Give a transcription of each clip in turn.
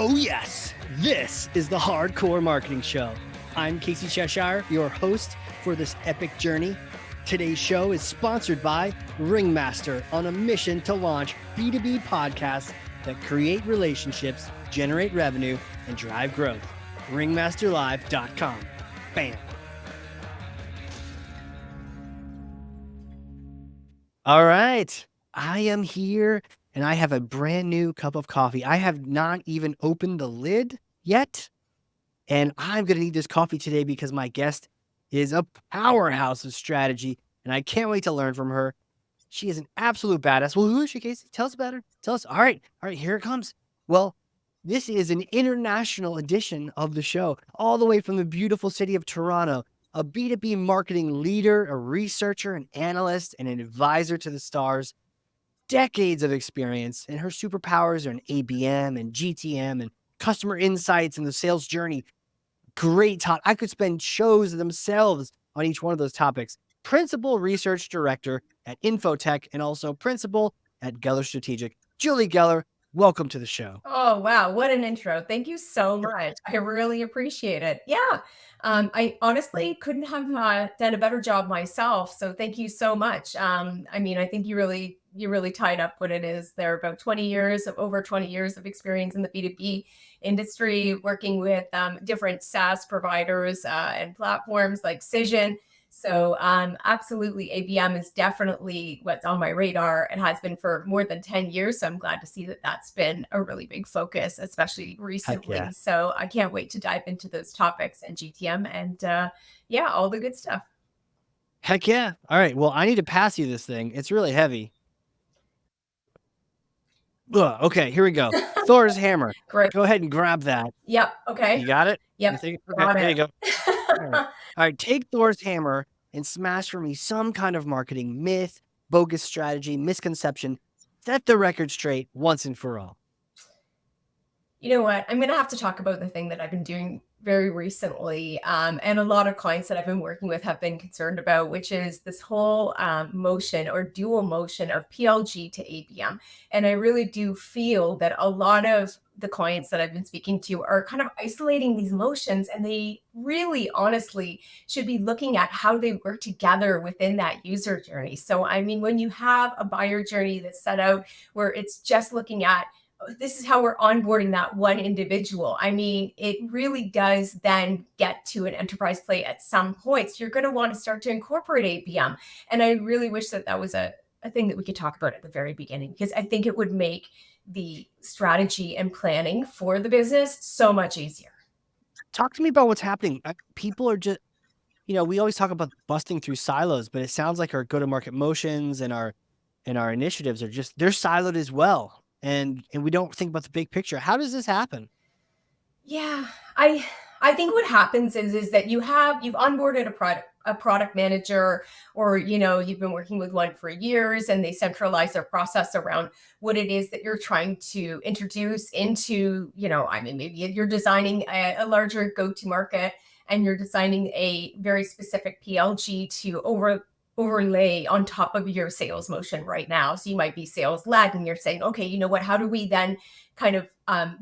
Oh yes, this is the Hardcore Marketing Show. I'm Casey Cheshire, your host for this epic journey. Today's show is sponsored by Ringmaster, on a mission to launch B2B podcasts that create relationships, generate revenue, and drive growth. Ringmasterlive.com. Bam. All right, I am here and I have a brand new cup of coffee. I have not even opened the lid yet. And I'm going to need this coffee today because my guest is a powerhouse of strategy, and I can't wait to learn from her. She is an absolute badass. Well, who is she, Casey? Tell us about her. Tell us. All right, here it comes. Well, this is an international edition of the show, all the way from the beautiful city of Toronto, a B2B marketing leader, a researcher, an analyst, and an advisor to the stars. Decades of experience, and her superpowers are in ABM and GTM and customer insights and the sales journey. Great talk. I could spend shows themselves on each one of those topics. Principal Research Director at Infotech and also Principal at Geller Strategic. Julie Geller, welcome to the show. Oh, wow. What an intro. Thank you so much. I really appreciate it. Yeah. I honestly couldn't have done a better job myself. So thank you so much. I think you really tied up what it is. There are about over 20 years of experience in the B2B industry, working with different SaaS providers and platforms like Cision. So absolutely, ABM is definitely what's on my radar. It has been for more than 10 years. So I'm glad to see that that's been a really big focus, especially recently. Yeah. So I can't wait to dive into those topics and GTM and all the good stuff. Heck yeah. All right. Well, I need to pass you this thing. It's really heavy. Ugh, okay, here we go. Thor's hammer. Great. Go ahead and grab that. Yep. Okay. You got it? Yep. Okay, Got there it. you go. All right, take Thor's hammer and smash for me some kind of marketing myth, bogus strategy, misconception. Set the record straight once and for all. You know what? I'm going to have to talk about the thing that I've been doing very recently, and a lot of clients that I've been working with have been concerned about, which is this whole motion or dual motion of PLG to ABM. And I really do feel that a lot of the clients that I've been speaking to are kind of isolating these motions, and they really honestly should be looking at how they work together within that user journey. So, when you have a buyer journey that's set out where it's just looking at this is how we're onboarding that one individual. It really does then get to an enterprise play at some points. You're going to want to start to incorporate ABM. And I really wish that was a thing that we could talk about at the very beginning, because I think it would make the strategy and planning for the business so much easier. Talk to me about what's happening. People are just, we always talk about busting through silos, but it sounds like our go-to-market motions and our initiatives are just, they're siloed as well. And we don't think about the big picture. How does this happen? Yeah, I think what happens is that you've onboarded a product manager, or you've been working with one for years, and they centralize their process around what it is that you're trying to introduce into, maybe you're designing a larger go-to-market, and you're designing a very specific PLG to overlay on top of your sales motion right now. So you might be sales led, and you're saying, okay, you know what, how do we then kind of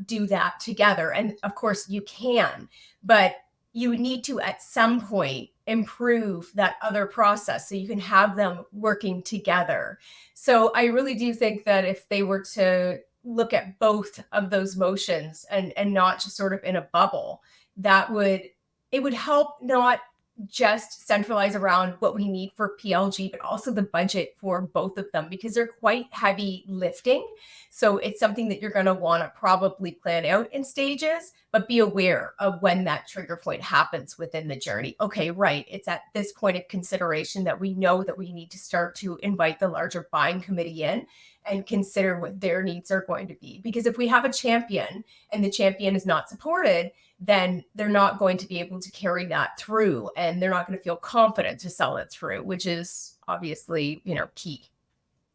do that together? And of course you can, but you need to at some point improve that other process so you can have them working together. So I really do think that if they were to look at both of those motions and not just sort of in a bubble, it would help not just centralize around what we need for PLG, but also the budget for both of them, because they're quite heavy lifting. So it's something that you're going to want to probably plan out in stages, but be aware of when that trigger point happens within the journey. Okay, right. It's at this point of consideration that we know that we need to start to invite the larger buying committee in and consider what their needs are going to be. Because if we have a champion and the champion is not supported, then they're not going to be able to carry that through, and they're not going to feel confident to sell it through, which is obviously, key.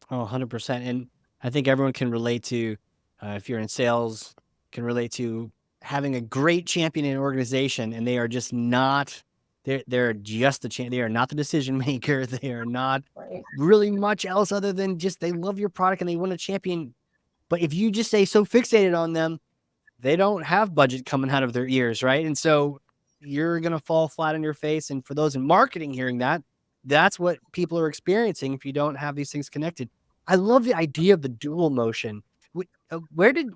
Oh, 100%. And I think everyone can relate to, if you're in sales, can relate to having a great champion in an organization, and they are just not, they're just they are not the decision maker. They are not really much else other than just, they love your product and they want a champion. But if you just stay so fixated on them, they don't have budget coming out of their ears, right? And so you're going to fall flat on your face. And for those in marketing hearing that, that's what people are experiencing if you don't have these things connected. I love the idea of the dual motion. Where did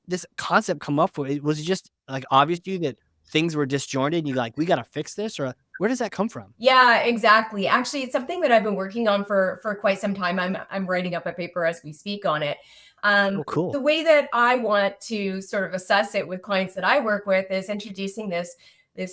this concept come up with? Was it just like obvious to you that things were disjointed and you like, we got to fix this? Or where does that come from? Yeah, exactly. Actually, it's something that I've been working on for quite some time. I'm writing up a paper as we speak on it. Oh, cool. The way that I want to sort of assess it with clients that I work with is introducing this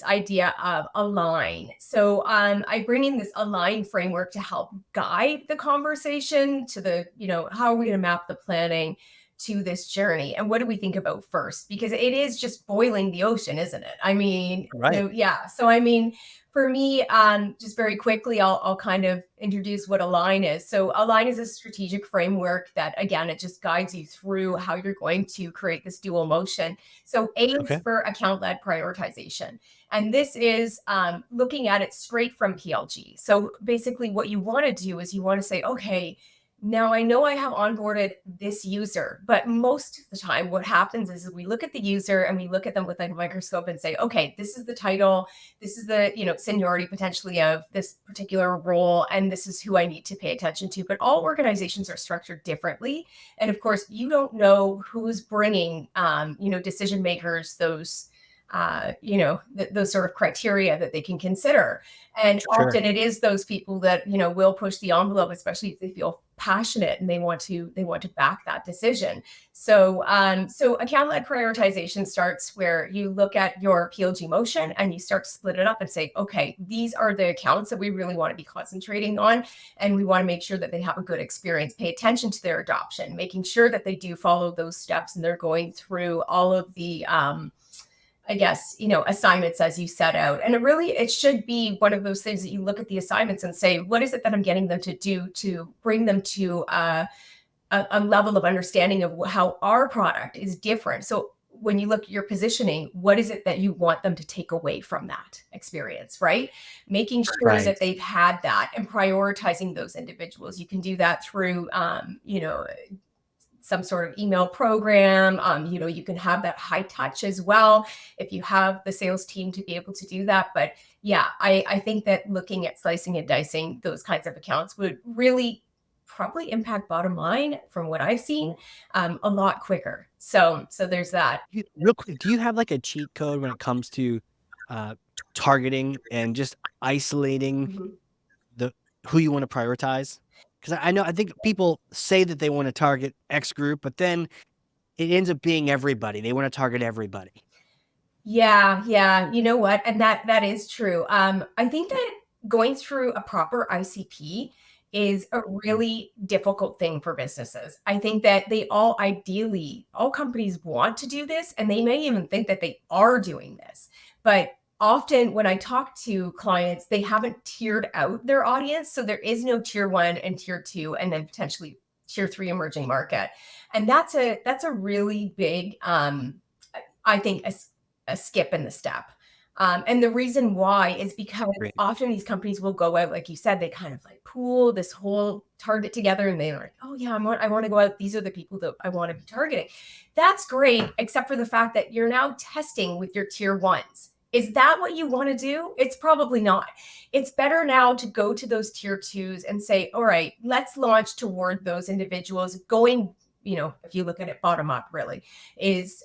idea of align. So I bring in this align framework to help guide the conversation to the, how are we going to map the planning to this journey, and what do we think about first? Because it is just boiling the ocean, isn't it? I mean, Right. yeah. So I mean, for me, just very quickly, I'll kind of introduce what Align is. So Align is a strategic framework that, again, it just guides you through how you're going to create this dual motion. So A is Okay. for account-led prioritization. And this is looking at it straight from PLG. So basically what you want to do is you want to say, okay, now I know I have onboarded this user, but most of the time what happens is we look at the user and we look at them with a microscope and say, okay, this is the title, this is the seniority potentially of this particular role, and this is who I need to pay attention to. But all organizations are structured differently, and of course you don't know who's bringing decision makers those those sort of criteria that they can consider. And Sure. often it is those people that will push the envelope, especially if they feel passionate and they want to back that decision. So so account-led prioritization starts where you look at your PLG motion and you start to split it up and say, okay, these are the accounts that we really want to be concentrating on, and we want to make sure that they have a good experience. Pay attention to their adoption, making sure that they do follow those steps and they're going through all of the I guess, assignments as you set out. And it should be one of those things that you look at the assignments and say, what is it that I'm getting them to do to bring them to a level of understanding of how our product is different? So when you look at your positioning, what is it that you want them to take away from that experience, right? Making sure Right. that they've had that and prioritizing those individuals. You can do that through, some sort of email program. You can have that high touch as well if you have the sales team to be able to do that. But yeah, I think that looking at slicing and dicing those kinds of accounts would really probably impact bottom line from what I've seen a lot quicker. So there's that. Real quick, do you have like a cheat code when it comes to uh, targeting and just isolating Mhm. the who you want to prioritize? Because I think people say that they want to target X group, but then it ends up being everybody. They want to target everybody. Yeah, yeah. You know what? And that is true. I think that going through a proper ICP is a Mm. really difficult thing for businesses. I think that all companies want to do this, and they may even think that they are doing this. But often when I talk to clients, they haven't tiered out their audience. So there is no tier one and tier two, and then potentially tier three emerging market. And that's a really big I think a skip in the step. And the reason why is because Great. often these companies will go out, like you said, they kind of like pool this whole target together and they're like, oh yeah, I want to go out. These are the people that I want to be targeting. That's great, except for the fact that you're now testing with your tier ones. Is that what you want to do? It's probably not. It's better now to go to those tier twos and say, all right, let's launch toward those individuals going, if you look at it bottom up, really, is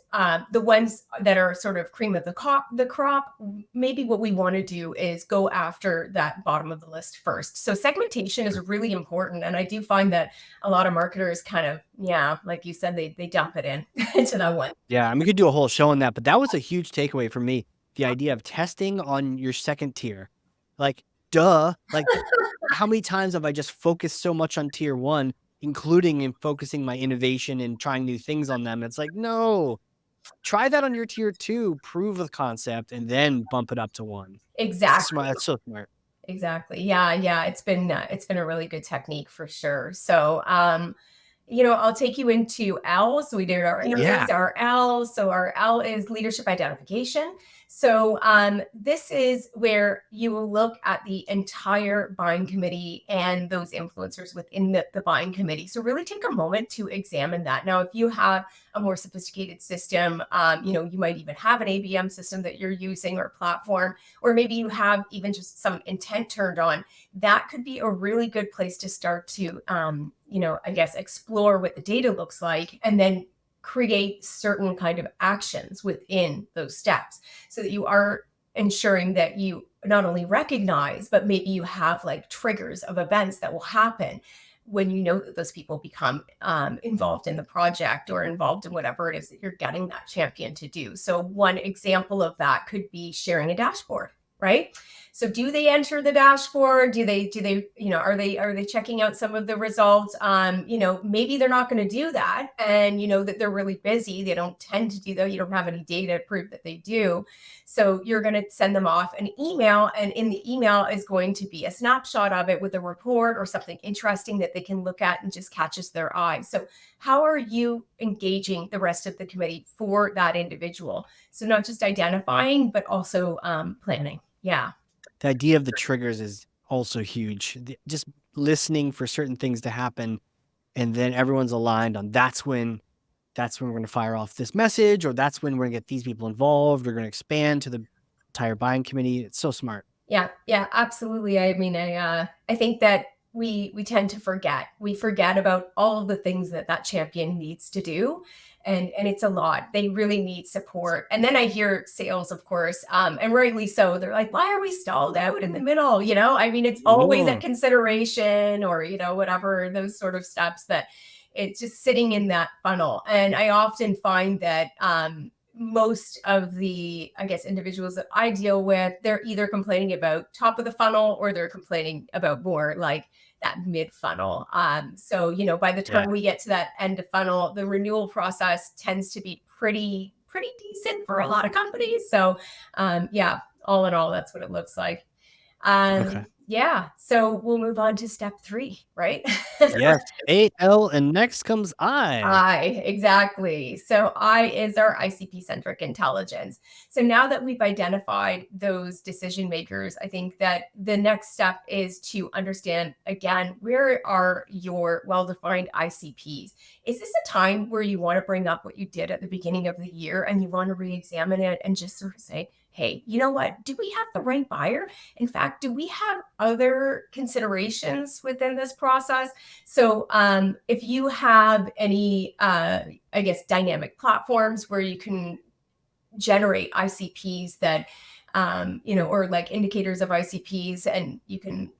the ones that are sort of cream of the crop. Maybe what we want to do is go after that bottom of the list first. So segmentation is really important. And I do find that a lot of marketers kind of, yeah, like you said, they dump it in into that one. Yeah, I mean, we could do a whole show on that, but that was a huge takeaway for me. The idea of testing on your second tier. Like, duh. Like, how many times have I just focused so much on tier one, including in focusing my innovation and trying new things on them? It's like, no, try that on your tier two, prove the concept, and then bump it up to one. Smart. Exactly. That's so smart. Exactly. Yeah, yeah. It's been a really good technique for sure. So I'll take you into L. So we did our Yeah. areas, our L. So our L is leadership identification. So this is where you will look at the entire buying committee and those influencers within the buying committee. So really take a moment to examine that. Now, if you have a more sophisticated system, you might even have an ABM system that you're using or platform, or maybe you have even just some intent turned on. That could be a really good place to start to, I guess, explore what the data looks like, and then create certain kind of actions within those steps so that you are ensuring that you not only recognize, but maybe you have like triggers of events that will happen when you know that those people become involved in the project or involved in whatever it is that you're getting that champion to do. So one example of that could be sharing a dashboard, right? So do they enter the dashboard? Are they checking out some of the results? Maybe they're not going to do that. And that they're really busy. They don't tend to do that. You don't have any data to prove that they do. So you're going to send them off an email, and in the email is going to be a snapshot of it with a report or something interesting that they can look at and just catches their eye. So how are you engaging the rest of the committee for that individual? So not just identifying, but also planning. Yeah. The idea of the triggers is also huge. Just listening for certain things to happen, and then everyone's aligned on that's when we're going to fire off this message, or that's when we're going to get these people involved. We're going to expand to the entire buying committee. It's so smart. Yeah, absolutely. I mean, I think that we tend to forget. We forget about all of the things that champion needs to do, and it's a lot. They really need support. And then I hear sales, of course, and rightly so. They're like, "Why are we stalled out in the middle?" I mean, it's always a Mm. consideration, or whatever those sort of steps that it's just sitting in that funnel. And I often find that most of the, I guess, individuals that I deal with, they're either complaining about top of the funnel or they're complaining about more like that mid funnel. So, by the Yeah. time we get to that end of funnel, the renewal process tends to be pretty decent for a lot of companies. So, yeah, all in all, that's what it looks like. Okay. Yeah. So we'll move on to step 3, right? Yes. AL, and next comes I. Exactly. So I is our ICP-centric intelligence. So now that we've identified those decision makers, I think that the next step is to understand again, where are your well-defined ICPs? Is this a time where you want to bring up what you did at the beginning of the year and you want to re-examine it and just sort of say, hey, you know what? Do we have the right buyer? In fact, do we have other considerations within this process? So if you have any, I guess, dynamic platforms where you can generate ICPs that, or like indicators of ICPs, and you can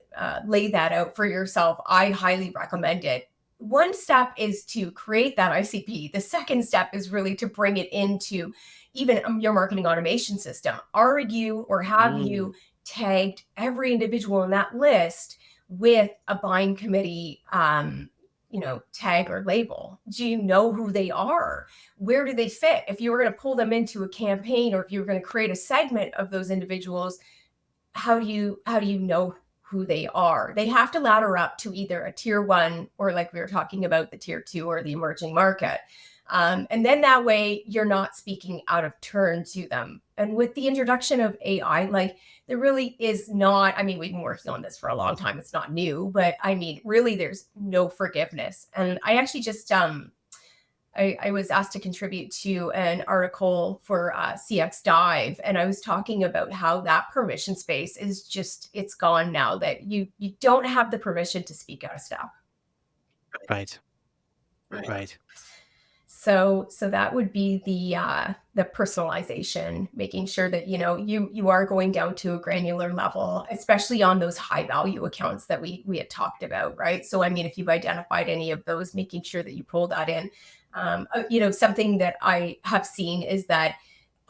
lay that out for yourself, I highly recommend it. One step is to create that ICP. The second step is really to bring it into even your marketing automation system. Are you, or have Mm. you tagged every individual in that list with a buying committee, tag or label? Do you know who they are? Where do they fit? If you were going to pull them into a campaign, or if you were going to create a segment of those individuals, how do you know who they are? They have to ladder up to either a tier 1, or like we were talking about, the tier 2 or the emerging market. And then that way you're not speaking out of turn to them. And with the introduction of AI, like, there really is not, I mean, we've been working on this for a long time. It's not new, but I mean, really, there's no forgiveness. And I actually just, I was asked to contribute to an article for CX Dive, and I was talking about how that permission space is just, it's gone now, that you don't have the permission to speak out of step. Right. Right. So that would be the personalization, making sure that you are going down to a granular level, especially on those high value accounts that we had talked about, right? So I mean, if you've identified any of those, making sure that you pull that in. Something that I have seen is that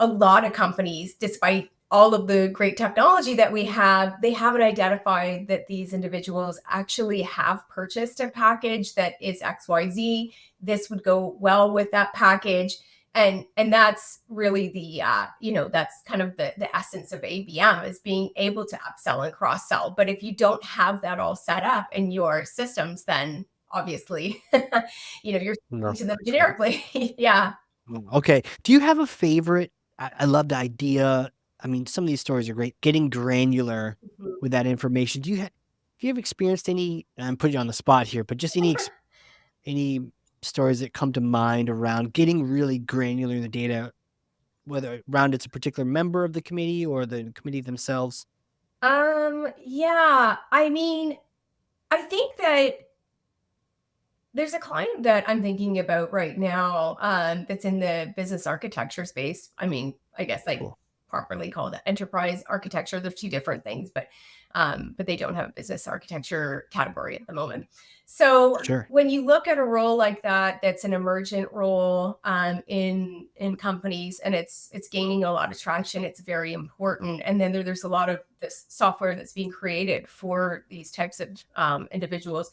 a lot of companies, despite all of the great technology that we have, they haven't identified that these individuals actually have purchased a package that is XYZ. This would go well with that package. And that's really the that's kind of the essence of ABM, is being able to upsell and cross sell. But if you don't have that all set up in your systems, then obviously. You're No, speaking to them for sure. generically. Yeah. Okay. Do you have a favorite? I love the idea. I mean, some of these stories are great. Getting granular Mhm. with that information. Do you have experienced any? I'm putting you on the spot here, but just any stories that come to mind around getting really granular in the data, whether around it's a particular member of the committee or the committee themselves? Yeah. I mean, I think that there's a client that I'm thinking about right now, that's in the business architecture space. I mean, I guess I Cool. properly call it enterprise architecture. They're two different things, but they don't have a business architecture category at the moment. So Sure. when you look at a role like that, that's an emergent role in companies, and it's gaining a lot of traction. It's very important, and then there's a lot of this software that's being created for these types of individuals.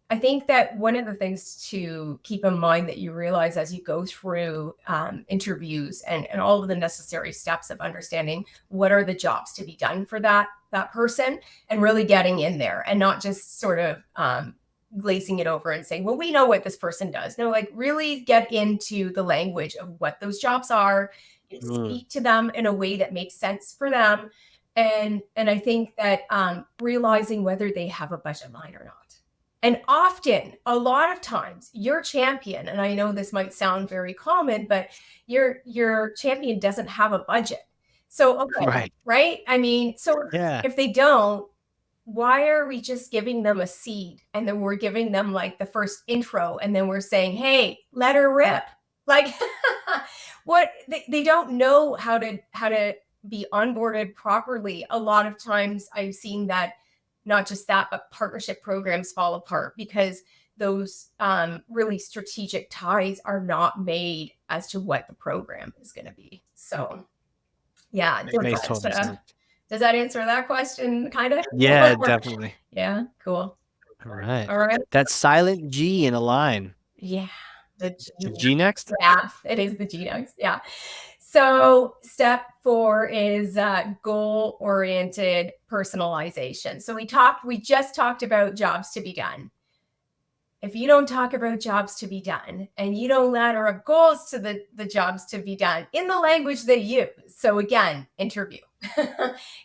I think that one of the things to keep in mind that you realize as you go through interviews and all of the necessary steps of understanding what are the jobs to be done for that person, and really getting in there and not just sort of glazing it over and saying, well, we know what this person does. No, like really get into the language of what those jobs are, Mm, speak to them in a way that makes sense for them. And I think that realizing whether they have a budget line or not. And often, a lot of times, your champion, and I know this might sound very common, but your champion doesn't have a budget. So, okay, right. right? I mean, so Yeah. if they don't, why are we just giving them a seed and then we're giving them like the first intro and then we're saying, hey, let her rip? Like what they don't know how to be onboarded properly. A lot of times I've seen that, not just that, but partnership programs fall apart because those really strategic ties are not made as to what the program is going to be. So, yeah, Makes total sense. does that answer that question? Kind of. Yeah, definitely. Yeah, cool. All right. All right. That's silent G in a line. Yeah, the G next? yeah, it is the genomes. Yeah. So step 4 is goal oriented personalization. So we just talked about jobs to be done. If you don't talk about jobs to be done and you don't ladder goals to the jobs to be done in the language they use, so again, interview,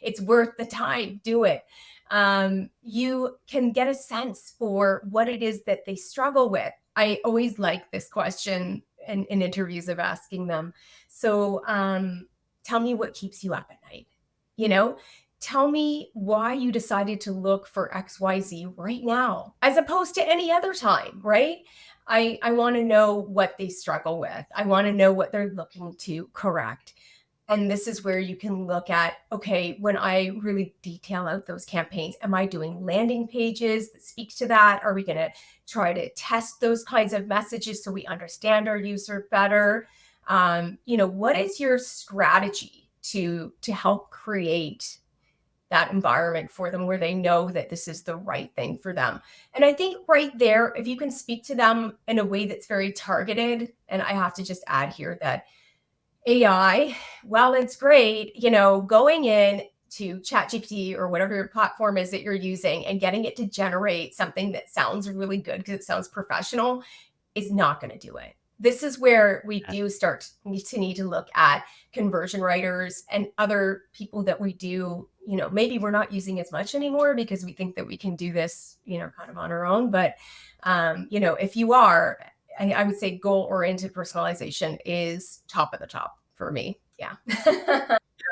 it's worth the time, do it. You can get a sense for what it is that they struggle with. I always like this question in interviews of asking them, so tell me what keeps you up at night. You know, tell me why you decided to look for XYZ right now, as opposed to any other time, right? I want to know what they struggle with. I want to know what they're looking to correct. And this is where you can look at, okay, when I really detail out those campaigns, am I doing landing pages that speak to that? Are we going to try to test those kinds of messages so we understand our user better? What is your strategy to help create that environment for them where they know that this is the right thing for them? And I think right there, if you can speak to them in a way that's very targeted, and I have to just add here that AI, while it's great, going in to ChatGPT or whatever your platform is that you're using and getting it to generate something that sounds really good because it sounds professional is not going to do it. This is where we do start to need to look at conversion writers and other people that we do, maybe we're not using as much anymore because we think that we can do this, kind of on our own. But, if you are, I would say goal oriented personalization is top of the top for me. Yeah.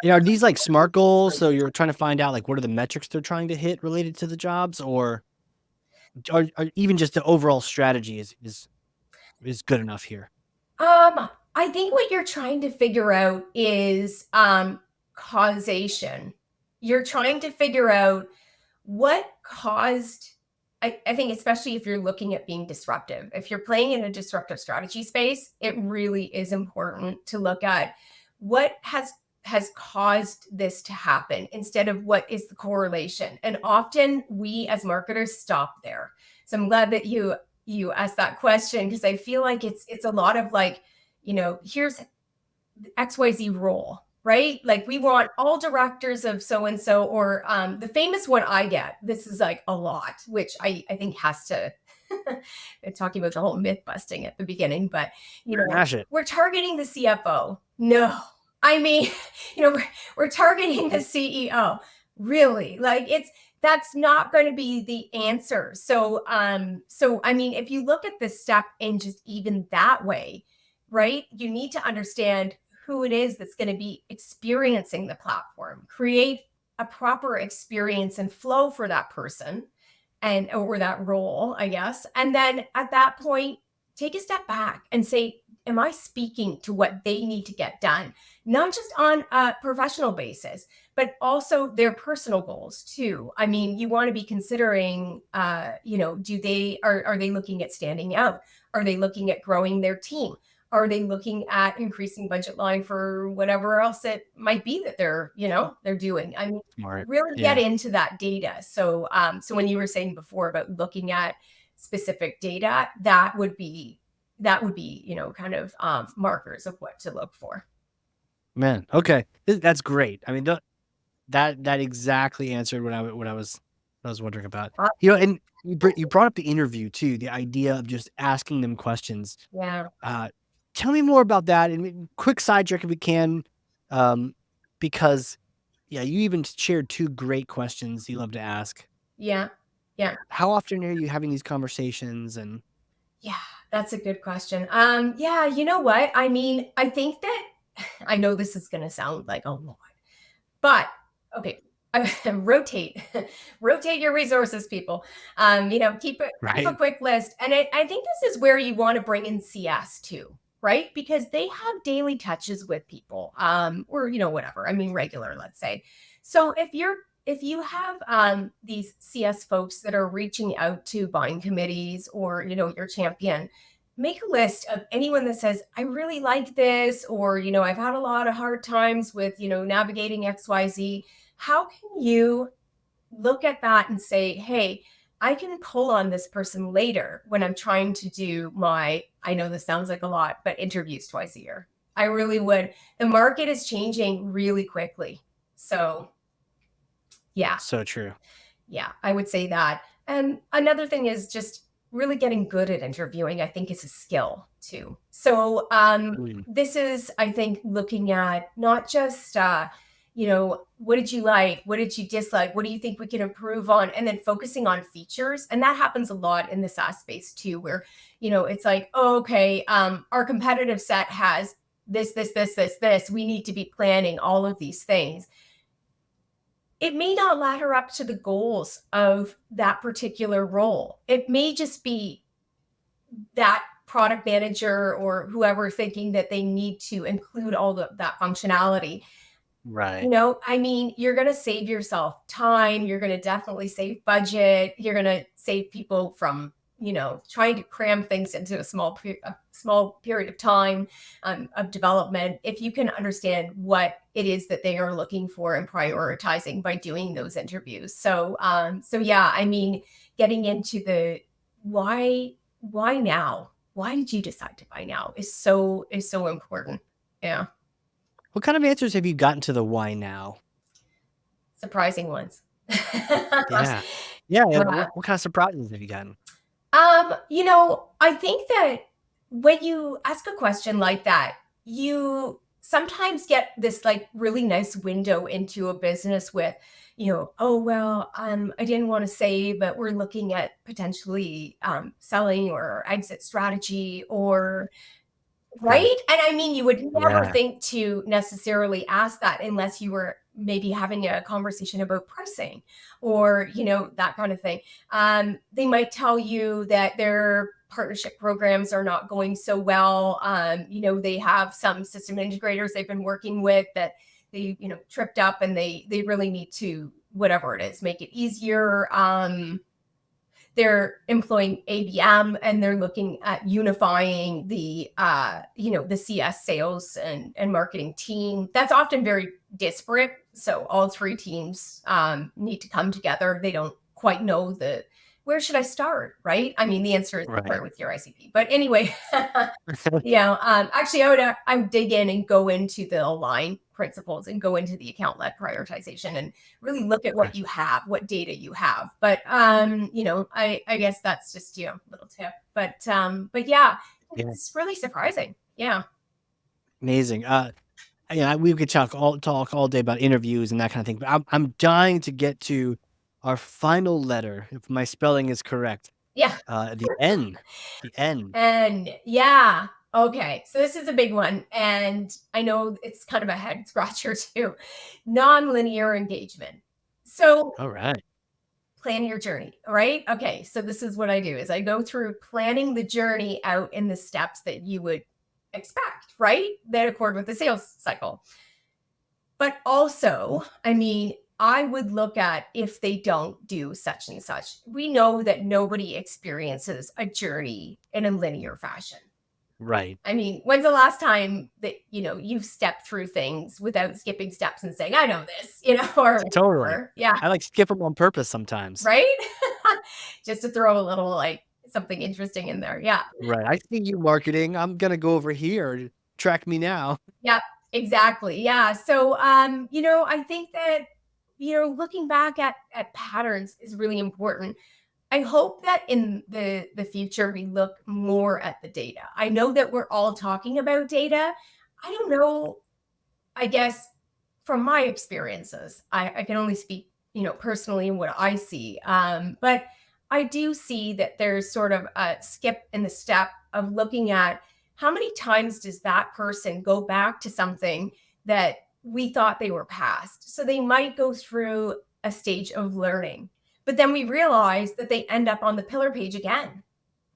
Yeah, are these like SMART goals? So you're trying to find out like what are the metrics they're trying to hit related to the jobs, or even just the overall strategy is good enough here. I think what you're trying to figure out is causation. You're trying to figure out what caused. I think especially if you're looking at being disruptive, if you're playing in a disruptive strategy space, it really is important to look at what has caused this to happen instead of what is the correlation. And often we as marketers stop there. So I'm glad that you asked that question, because I feel like it's a lot of like, here's XYZ role, right? Like we want all directors of so and so, or the famous one I get. This is like a lot, which I think has to talking about the whole myth busting at the beginning, but Smash it. we're targeting the CFO. No, I mean, we're targeting the CEO. Really, like that's not going to be the answer. So, I mean, if you look at this step in just even that way, right? You need to understand who it is that's going to be experiencing the platform. Create a proper experience and flow for that person and or that role, I guess. And then at that point, take a step back and say, am I speaking to what they need to get done? Not just on a professional basis, but also their personal goals too. I mean, you want to be considering, are they looking at standing out? Are they looking at growing their team? Are they looking at increasing budget line for whatever else it might be that they're doing? I mean, Smart. really get Yeah. into that data. So, so when you were saying before about looking at specific data, that would be, kind of markers of what to look for. Man. Okay. That's great. I mean, that exactly answered what I was wondering about. And you brought up the interview too, the idea of just asking them questions. Yeah. Tell me more about that, and quick side trick if we can, because you even shared 2 great questions you love to ask. Yeah. Yeah. How often are you having these conversations? And Yeah, that's a good question. Yeah, you know what? I mean, I think that I know this is going to sound like, oh Lord, but okay, rotate, rotate your resources, people. Keep a right, quick list, and I think this is where you want to bring in CS too, right? Because they have daily touches with people, or whatever. I mean, regular, let's say. So if you have these CS folks that are reaching out to buying committees or your champion, make a list of anyone that says, I really like this, or I've had a lot of hard times with navigating XYZ. How can you look at that and say, hey, I can pull on this person later when I'm trying to do my, I know this sounds like a lot, but interviews twice a year. I really would. The market is changing really quickly. So yeah, so true. yeah, I would say that. And another thing is just really getting good at interviewing, I think, is a skill too. So this is, I think, looking at not just what did you like, what did you dislike, what do you think we can improve on, and then focusing on features. And that happens a lot in the SaaS space too, where it's like, oh, okay, our competitive set has this, we need to be planning all of these things. It may not ladder up to the goals of that particular role. It may just be that product manager or whoever thinking that they need to include all that functionality. Right. I mean, you're going to save yourself time. You're going to definitely save budget. You're going to save people from trying to cram things into a small period of time of development, if you can understand what it is that they are looking for and prioritizing by doing those interviews. So yeah, I mean, getting into the why now? Why did you decide to buy now is so important. Yeah. What kind of answers have you gotten to the why now? Surprising ones. Yeah. Yeah. What kind of surprises have you gotten? I think that when you ask a question like that, you sometimes get this like really nice window into a business with, oh, well, I didn't want to say, but we're looking at potentially selling or exit strategy or right? And I mean, you would never Yeah. think to necessarily ask that unless you were maybe having a conversation about pricing or, that kind of thing. They might tell you that their partnership programs are not going so well. They have some system integrators they've been working with that they, tripped up and they really need to, whatever it is, make it easier. They're employing ABM and they're looking at unifying the the CS sales and marketing team. That's often very disparate. So all 3 teams need to come together. They don't quite know where should I start, right? I mean, the answer is Right. start with your ICP. But anyway, actually, I would dig in and go into the align principles and go into the account-led prioritization and really look at Okay. what you have, what data you have. But I guess that's just a little tip. But yeah, Yeah. it's really surprising. Yeah. Amazing. Yeah, we could talk all day about interviews and that kind of thing, but I'm dying to get to our final letter, if my spelling is correct. Yeah. The N. The N. And yeah. Okay. So this is a big one. And I know it's kind of a head scratcher too. Nonlinear engagement. So All right. plan your journey, right? Okay. So this is what I do is I go through planning the journey out in the steps that you would expect, right? That accord with the sales cycle. But also, I mean, I would look at if they don't do such and such. We know that nobody experiences a journey in a linear fashion. Right. I mean, when's the last time that you've stepped through things without skipping steps and saying, "I know this," Totally. or yeah, I like skip them on purpose sometimes. right? Just to throw a little like something interesting in there. Yeah. Right. I see you marketing. I'm gonna go over here. Track me now. Yep, exactly. Yeah. So, I think that, looking back at patterns is really important. I hope that in the future we look more at the data. I know that we're all talking about data. I don't know, I guess from my experiences, I can only speak, personally and what I see. But I do see that there's sort of a skip in the step of looking at how many times does that person go back to something that we thought they were past. So they might go through a stage of learning, but then we realize that they end up on the pillar page again.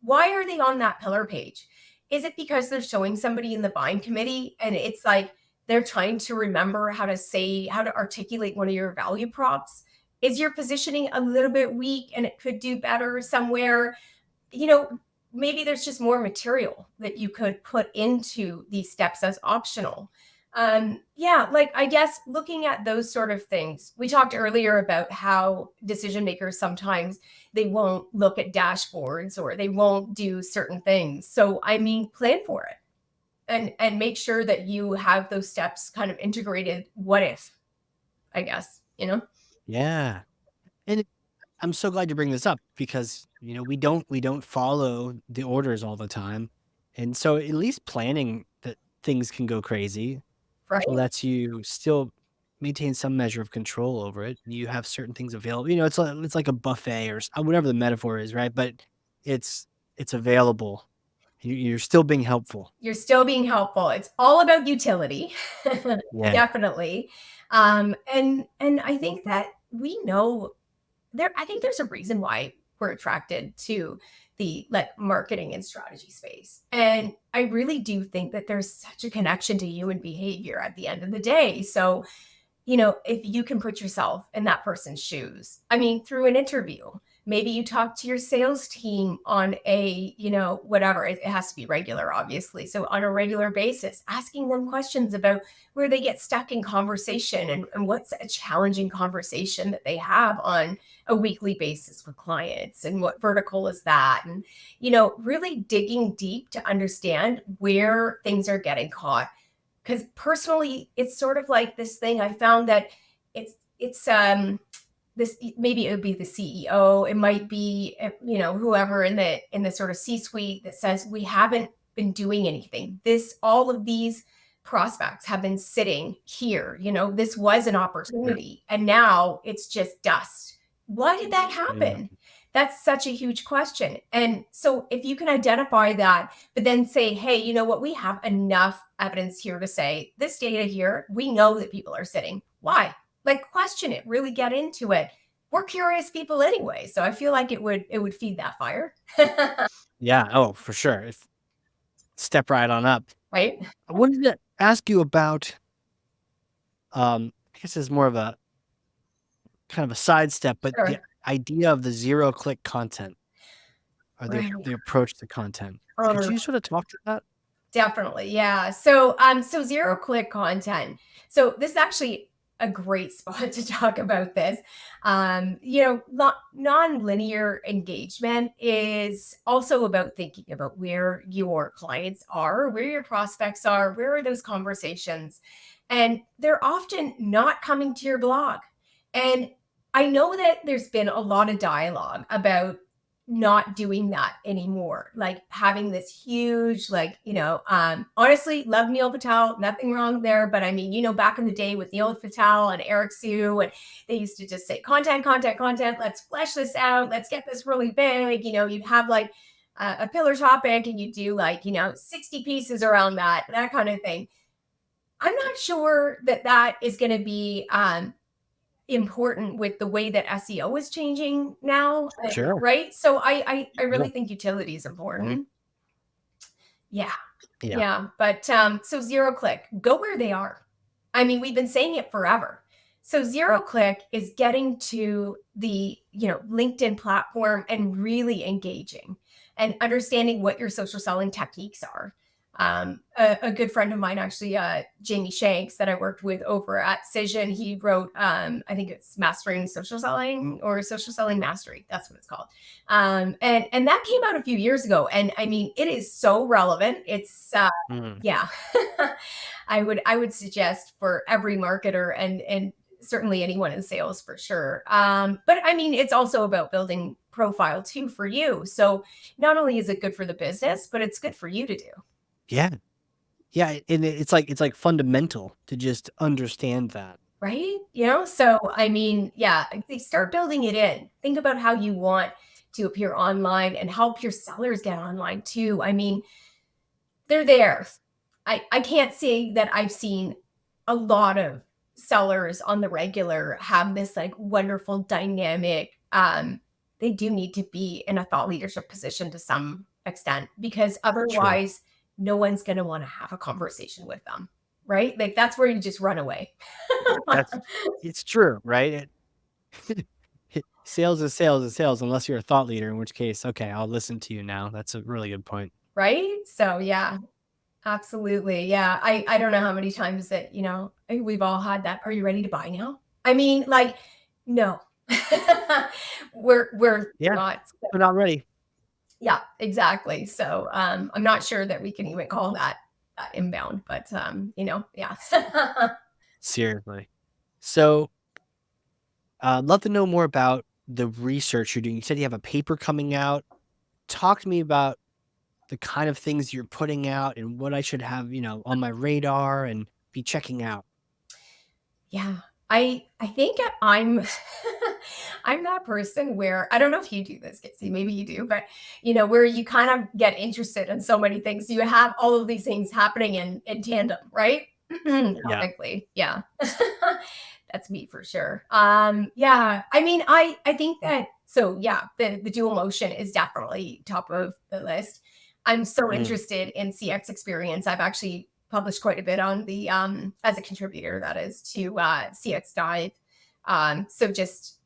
Why are they on that pillar page? Is it because they're showing somebody in the buying committee and it's like they're trying to remember how to articulate one of your value props? Is your positioning a little bit weak and it could do better somewhere? You know, Maybe there's just more material that you could put into these steps as optional. Yeah, like I guess looking at those sort of things. We talked earlier about how decision makers sometimes they won't look at dashboards or they won't do certain things. So I mean, plan for it and make sure that you have those steps kind of integrated. What if, I guess. Yeah. And I'm so glad you bring this up because, we don't follow the orders all the time. And so at least planning that things can go crazy Right? lets you still maintain some measure of control over it. You have certain things available. It's like a buffet or whatever the metaphor is, right? But it's it's available. You're still being helpful. You're still being helpful. It's all about utility. Yeah. Definitely. And I think that we know I think there's a reason why we're attracted to the like marketing and strategy space. And I really do think that there's such a connection to human behavior at the end of the day. So, if you can put yourself in that person's shoes, I mean, through an interview, maybe you talk to your sales team on whatever, it has to be regular, obviously. So, on a regular basis, asking them questions about where they get stuck in conversation and what's a challenging conversation that they have on a weekly basis with clients and what vertical is that. And, really digging deep to understand where things are getting caught because personally it's sort of like this thing I found that it's this, maybe it would be the CEO, it might be whoever in the sort of C-suite that says we haven't been doing anything. All of these prospects have been sitting here, this was an Yeah. opportunity and now it's just dust. Why did that Yeah. happen? That's such a huge question. And so if you can identify that, but then say, hey, you know what? We have enough evidence here to say this data here, we know that people are sitting. Why? Like question it, really get into it. We're curious people anyway. So I feel like it would feed that fire. Yeah. Oh, for sure. Step right on up. Right? I wanted to ask you about, I guess it's more of a kind of a sidestep, but the Sure. idea of the zero click content or the Right. the approach to content. Could Um, you sort of talk to that? Definitely. Yeah. So zero click content. So this is actually a great spot to talk about this. Non-linear engagement is also about thinking about where your clients are, where your prospects are, where are those conversations, and they're often not coming to your blog. And I know that there's been a lot of dialogue about not doing that anymore, like having this huge, honestly, love Neil Patel, nothing wrong there, but I mean, back in the day with Neil Patel and Eric Sue, and they used to just say content, content, content, let's flesh this out, let's get this really big. You'd have like a pillar topic and you do 60 pieces around that kind of thing. I'm not sure that is going to be important with the way that SEO is changing now, Sure. right? So I Yeah. really think utility is Mhm. important. Yeah. Yeah. Yeah. But so zero click, go where they are. I mean, we've been saying it forever. So zero click is getting to the, LinkedIn platform and really engaging and understanding what your social selling techniques are. A good friend of mine, actually, Jamie Shanks, that I worked with over at Cision, he wrote, I think it's Mastering Social Selling or Social Selling Mastery. That's what it's called. And that came out a few years ago. And I mean, it is so relevant. It's, Mm. yeah, I would suggest for every marketer and certainly anyone in sales for sure. But I mean, it's also about building profile too for you. So not only is it good for the business, but it's good for you to do. Yeah. Yeah. And it's like fundamental to just understand that. Right? So I mean, yeah, they start building it in. Think about how you want to appear online and help your sellers get online too. I mean, they're there. I can't say that I've seen a lot of sellers on the regular have this like wonderful dynamic. They do need to be in a thought leadership position to some extent because True. otherwise no one's going to want to have a conversation with them, right? Like that's where you just run away. That's it's true, right? Sales is sales is sales unless you're a thought leader, in which case, okay, I'll listen to you now. That's a really good point. Right? So yeah, absolutely. Yeah. I don't know how many times that, we've all had that. Are you ready to buy now? I mean, like, no. We're Yeah. not. We're not ready. Yeah, exactly. So I'm not sure that we can even call that inbound, but yeah. Seriously. So, love to know more about the research you're doing. You said you have a paper coming out. Talk to me about the kind of things you're putting out and what I should have, on my radar and be checking out. Yeah. I think I'm I'm that person where I don't know if you do this, Casey, maybe you do, but where you kind of get interested in so many things. You have all of these things happening in tandem, right? Yeah. Technically. Yeah. That's me for sure. Yeah. I mean, I think that so yeah, the dual motion is definitely top of the list. I'm so Mm. interested in CX experience. I've actually published quite a bit on the as a contributor, that is, to CX Dive. So just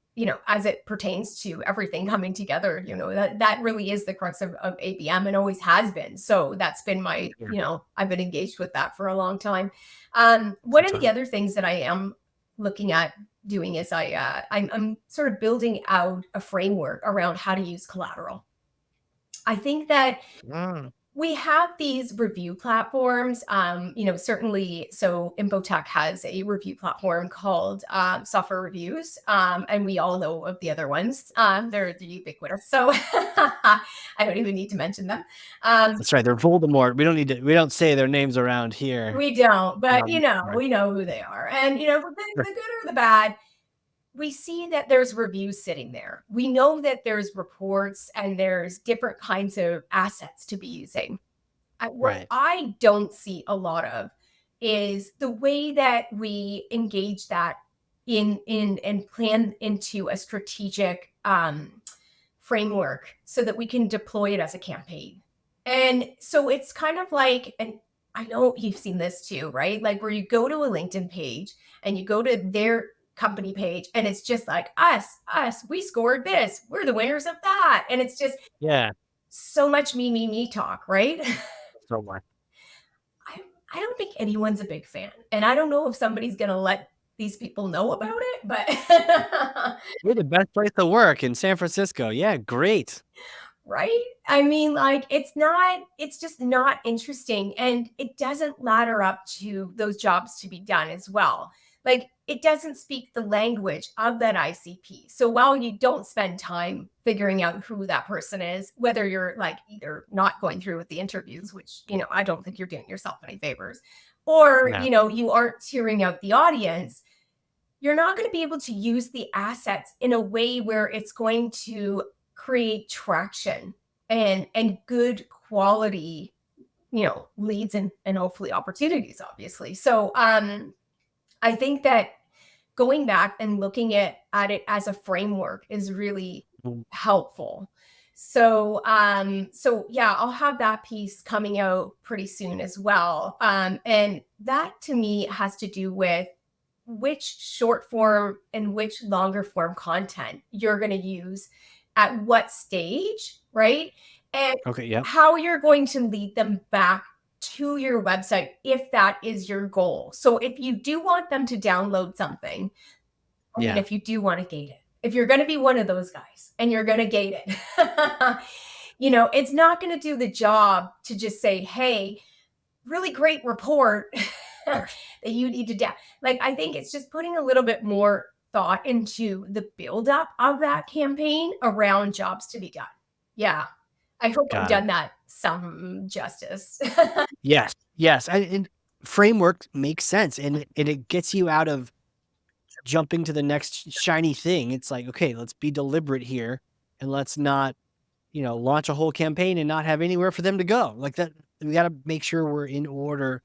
as it pertains to everything coming together, that really is the crux of ABM and always has been. So that's been my, Yeah. I've been engaged with that for a long time. One That's of the fine. other things that I am looking at doing is I'm sort of building out a framework around how to use collateral. I think that Mm. we have these review platforms, certainly. So Infotech has a review platform called Software Reviews, and we all know of the other ones. They're ubiquitous, so I don't even need to mention them. That's right. They're Voldemort. We don't say their names around here. We don't, but Right. we know who they are, and the Sure. good or the bad. We see that there's reviews sitting there. We know that there's reports and there's different kinds of assets to be using. What Right. I don't see a lot of is the way that we engage that in and plan into a strategic framework so that we can deploy it as a campaign. And so it's kind of like, and I know you've seen this too, right? Like where you go to a LinkedIn page and you go to their company page and it's just like us, we scored this, we're the winners of that. And it's just Yeah. so much me talk, right? So much. I, I don't think anyone's a big fan. And I don't know if somebody's going to let these people know about it, but You're the best place to work in San Francisco. Yeah, great. right? I mean, like, it's just not interesting. And it doesn't ladder up to those jobs to be done as well. Like, it doesn't speak the language of that ICP. So while you don't spend time figuring out who that person is, whether you're like either not going through with the interviews, which, I don't think you're doing yourself any favors, or, No. you aren't hearing out the audience, you're not going to be able to use the assets in a way where it's going to create traction and good quality leads and hopefully opportunities, obviously. So I think that going back and looking at it as a framework is really Mm, helpful. So yeah, I'll have that piece coming out pretty soon as well. And that to me has to do with which short form and which longer form content you're going to use at what stage, right? And okay, yep, how you're going to lead them back to your website if that is your goal. So if you do want them to download something, and yeah, if you do want to gate it, if you're going to be one of those guys and you're going to gate it, it's not going to do the job to just say, hey, really great report that you need to like, I think it's just putting a little bit more thought into the buildup of that campaign around jobs to be done. Yeah. I hope I've got it. done that some justice. Yes, yes, and framework makes sense, and it gets you out of jumping to the next shiny thing. It's like, okay, let's be deliberate here, and let's not, launch a whole campaign and not have anywhere for them to go. Like that, we got to make sure we're in order.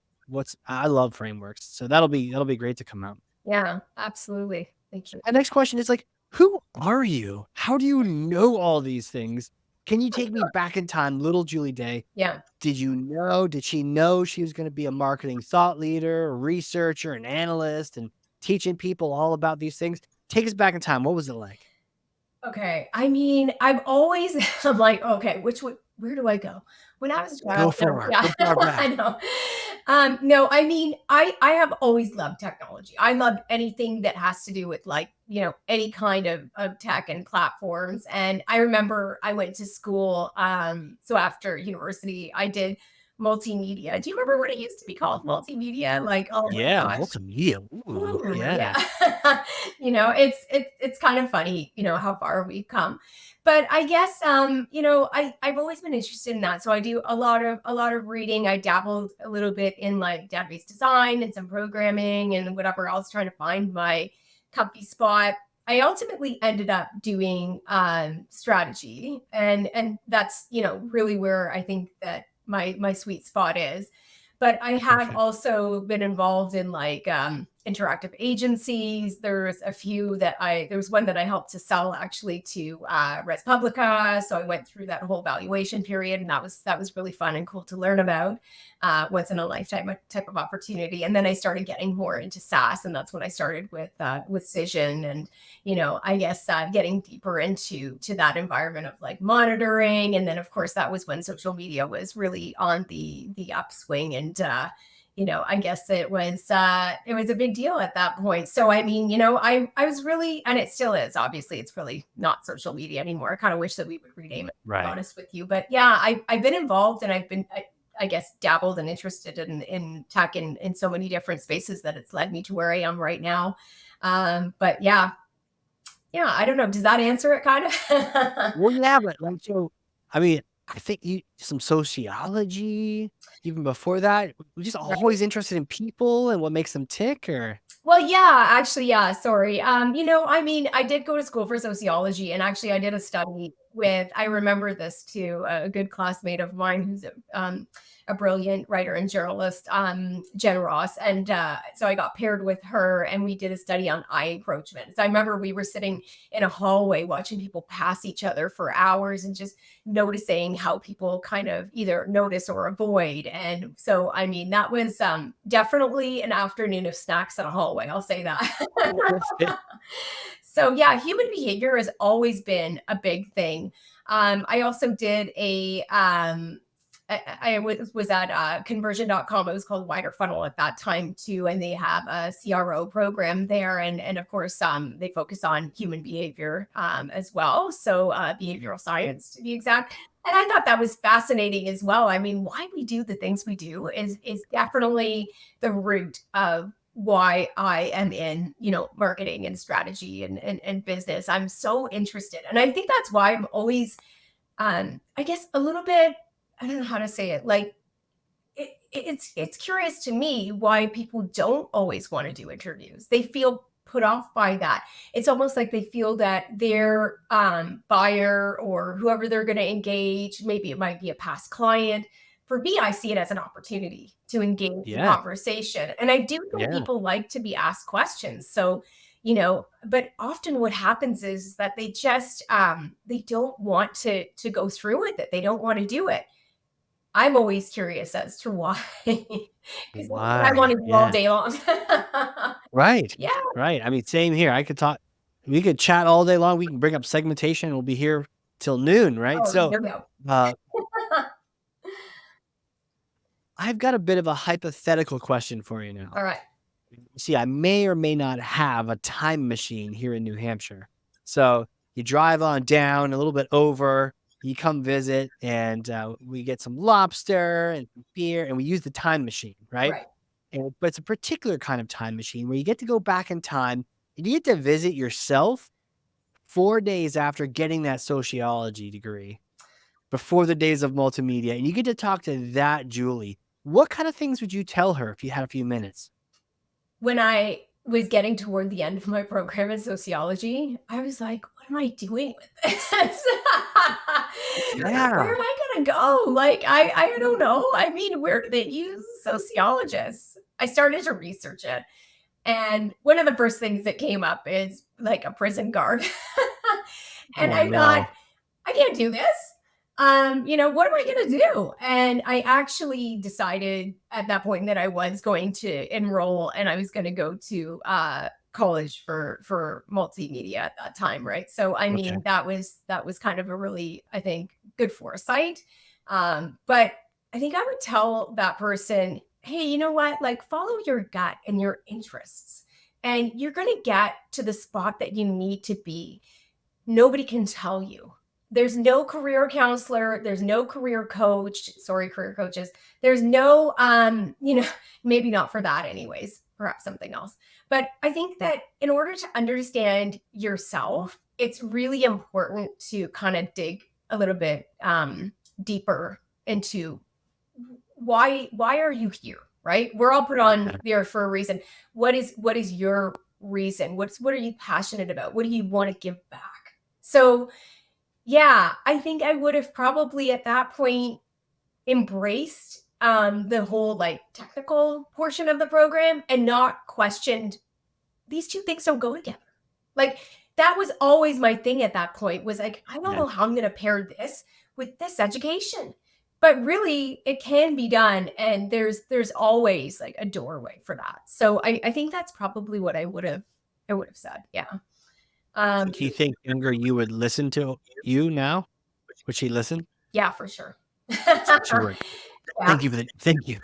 I love frameworks, so that'll be great to come out. Yeah, absolutely. Thank you. And next question is like, who are you? How do you know all these things? Can you take me back in time, little Julie Day? Yeah. Did she know she was gonna be a marketing thought leader, a researcher, an analyst, and teaching people all about these things? Take us back in time. What was it like? Okay. I mean, I've always I'm like, okay, which way where do I go? When I was a Go child, far. yeah, Go far I back. know. No, I mean, I have always loved technology. I love anything that has to do with like, any kind of tech and platforms. And I remember I went to school. So after university, I did multimedia. Do you remember what it used to be called? Multimedia? Like, oh my Yeah, gosh. multimedia. Ooh, Ooh, yeah. yeah. It's kind of funny, how far we've come. But I guess I've always been interested in that. So I do a lot of reading. I dabbled a little bit in like database design and some programming and whatever else, trying to find my comfy spot. I ultimately ended up doing strategy, and that's really where I think that my sweet spot is. But I have Okay. also been involved in like interactive agencies. There was one that I helped to sell actually to Res Publica. So I went through that whole valuation period, and that was really fun and cool to learn about. Once in a lifetime type of opportunity. And then I started getting more into SaaS, and that's when I started with Cision, and I guess getting deeper into that environment of like monitoring. And then of course that was when social media was really on the upswing, and I guess it was a big deal at that point. So I mean, I was really, and it still is, obviously it's really not social media anymore. I kind of wish that we would rename it, to be Right. honest with you. But yeah, I've been involved, and I guess dabbled and interested in tech in so many different spaces that it's led me to where I am right now. But yeah, I don't know. Does that answer it kind of? Well, yeah, but like, so, I mean, I think you some sociology even before that. We're just Right. always interested in people and what makes them tick, or Well, yeah, actually, yeah, sorry. I mean, I did go to school for sociology, and actually I did a study with, I remember this too, a good classmate of mine who's a brilliant writer and journalist, Jen Ross. And so I got paired with her, and we did a study on eye encroachment. So I remember we were sitting in a hallway watching people pass each other for hours and just noticing how people kind of either notice or avoid. And so, I mean, that was definitely an afternoon of snacks in a hallway. I'll say that. So, yeah, human behavior has always been a big thing. I also did I was at conversion.com. It was called Wider Funnel at that time too, and they have a CRO program there, and of course they focus on human behavior as well, so behavioral science to be exact. And I thought that was fascinating as well. I mean, why we do the things we do is definitely the root of why I am in, marketing and strategy and business. I'm so interested. And I think that's why I'm always, I guess a little bit, I don't know how to say it. Like it's curious to me why people don't always want to do interviews. They feel put off by that. It's almost like they feel that their buyer or whoever they're going to engage, maybe it might be a past client. For me, I see it as an opportunity to engage in Yeah. conversation. And I do think Yeah. people like to be asked questions. So, but often what happens is that they just they don't want to go through with it. They don't want to do it. I'm always curious as to why, because I want Why? to do all Yeah. day long. Right. Yeah. Right. I mean, same here. We could chat all day long. We can bring up segmentation. We'll be here till noon, right? Oh, So, no, no. uh, I've got a bit of a hypothetical question for you now. All right. See, I may or may not have a time machine here in New Hampshire. So you drive on down a little bit over, you come visit, and we get some lobster and some beer, and we use the time machine, right? Right. But it's a particular kind of time machine where you get to go back in time and you get to visit yourself 4 days after getting that sociology degree, before the days of multimedia, and you get to talk to that Julie. What kind of things would you tell her if you had a few minutes? When I was getting toward the end of my program in sociology, I was like, what am I doing with this? Where Yeah. am I going to go? Like, I don't know. I mean, where do they use sociologists? I started to research it. And one of the first things that came up is like a prison guard. And Oh, I thought, no. I can't do this. What am I going to do? And I actually decided at that point that I was going to enroll and I was going to go to college for multimedia at that time, right? So I Okay. mean that was kind of a really, I think, good foresight. But I think I would tell that person, hey, you know what? Like follow your gut and your interests, and you're going to get to the spot that you need to be. Nobody can tell you. There's no career counselor, there's no career coach, sorry, career coaches. There's no maybe not for that anyways, perhaps something else. But I think that in order to understand yourself, it's really important to kind of dig a little bit deeper into why are you here, right? We're all put on Yeah. there for a reason. What is your reason? What are you passionate about? What do you want to give back? So, yeah, I think I would have probably at that point embraced the whole like technical portion of the program and not questioned these two things don't go together. Like that was always my thing at that point was like, I don't Yeah. know how I'm going to pair this with this education. But really it can be done and there's always like a doorway for that. So I think that's probably what I would have said. Yeah. Um Do you think younger you would listen to you now? Would she listen? yeah, for sure. She would. Yeah. Thank you for the thank you.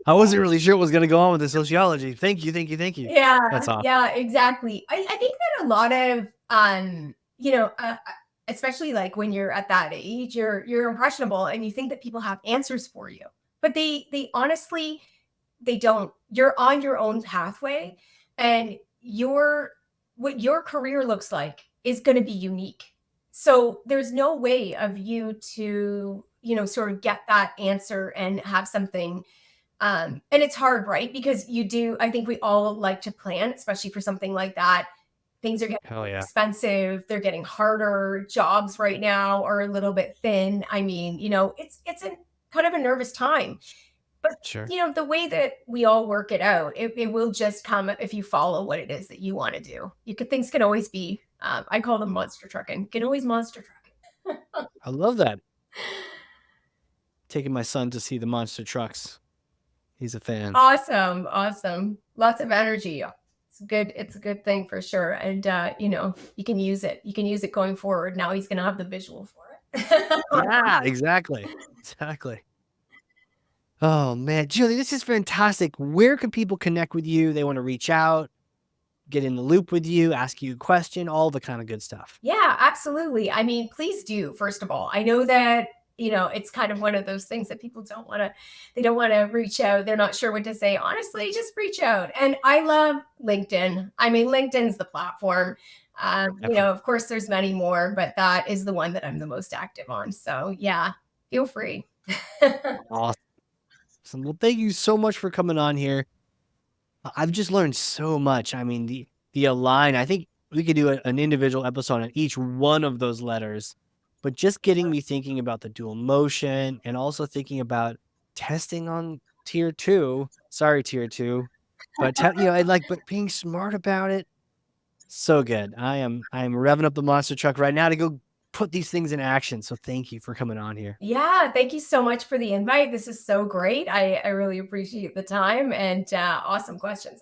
I wasn't really sure what was gonna go on with the sociology. Thank you, thank you, thank you. Yeah, That's awesome. yeah, exactly. I think that a lot of especially like when you're at that age, you're impressionable and you think that people have answers for you. But they honestly they don't. You're on your own pathway and your what your career looks like is going to be unique. So there's no way of you to, sort of get that answer and have something and it's hard, right? Because I think we all like to plan, especially for something like that. Things are getting Hell yeah. expensive, they're getting harder. Jobs right now are a little bit thin. I mean, it's a kind of a nervous time. But Sure. the way that we all work it out, it will just come if you follow what it is that you want to do. Things can always be I call them monster trucking. Can always monster truck. I love that. Taking my son to see the monster trucks. He's a fan. Awesome, awesome. Lots of energy. It's a good thing for sure. And you can use it. You can use it going forward. Now he's gonna have the visual for it. Yeah, exactly. exactly. Oh man, Julie, this is fantastic. Where can people connect with you? They want to reach out, get in the loop with you, ask you a question, all the kind of good stuff. Yeah, absolutely. I mean, please do, first of all. I know that, it's kind of one of those things that people they don't want to reach out. They're not sure what to say. Honestly, just reach out. And I love LinkedIn. I mean, LinkedIn's the platform. Definitely. Of course, there's many more, but that is the one that I'm the most active on. So yeah, feel free. Awesome. Well, thank you so much for coming on here. I've just learned so much. I mean, the align, I think we could do an individual episode on each one of those letters, but just getting me thinking about the dual motion and also thinking about testing on tier two. Sorry, tier two, but and like, but being smart about it. So good. I am revving up the monster truck right now to go put these things in action. So thank you for coming on here. Yeah, thank you so much for the invite. This is so great. I really appreciate the time and awesome questions.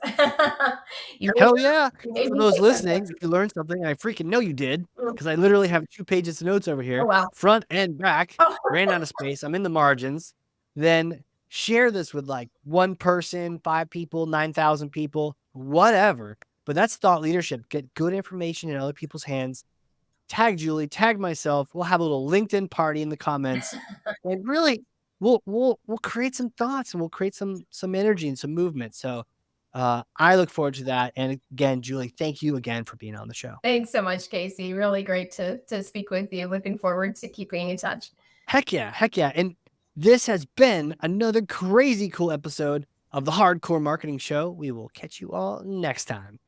you made, Hell yeah. you made For me those think of listening, this. if you learned something, I freaking know you did, Mm. because I literally have 2 pages of notes over Oh, here, wow. front and back, Oh, ran out of space. I'm in the margins. Then share this with like one person, 5 people, 9,000 people, whatever. But that's thought leadership. Get good information in other people's hands. Tag Julie, tag myself. We'll have a little LinkedIn party in the comments. And really, we'll create some thoughts and we'll create some energy and some movement. So I look forward to that. And again, Julie, thank you again for being on the show. thanks so much, Casey. Really great to speak with you. Looking forward to keeping in touch. Heck yeah, heck yeah. And this has been another crazy cool episode of the Hardcore Marketing Show. We will catch you all next time.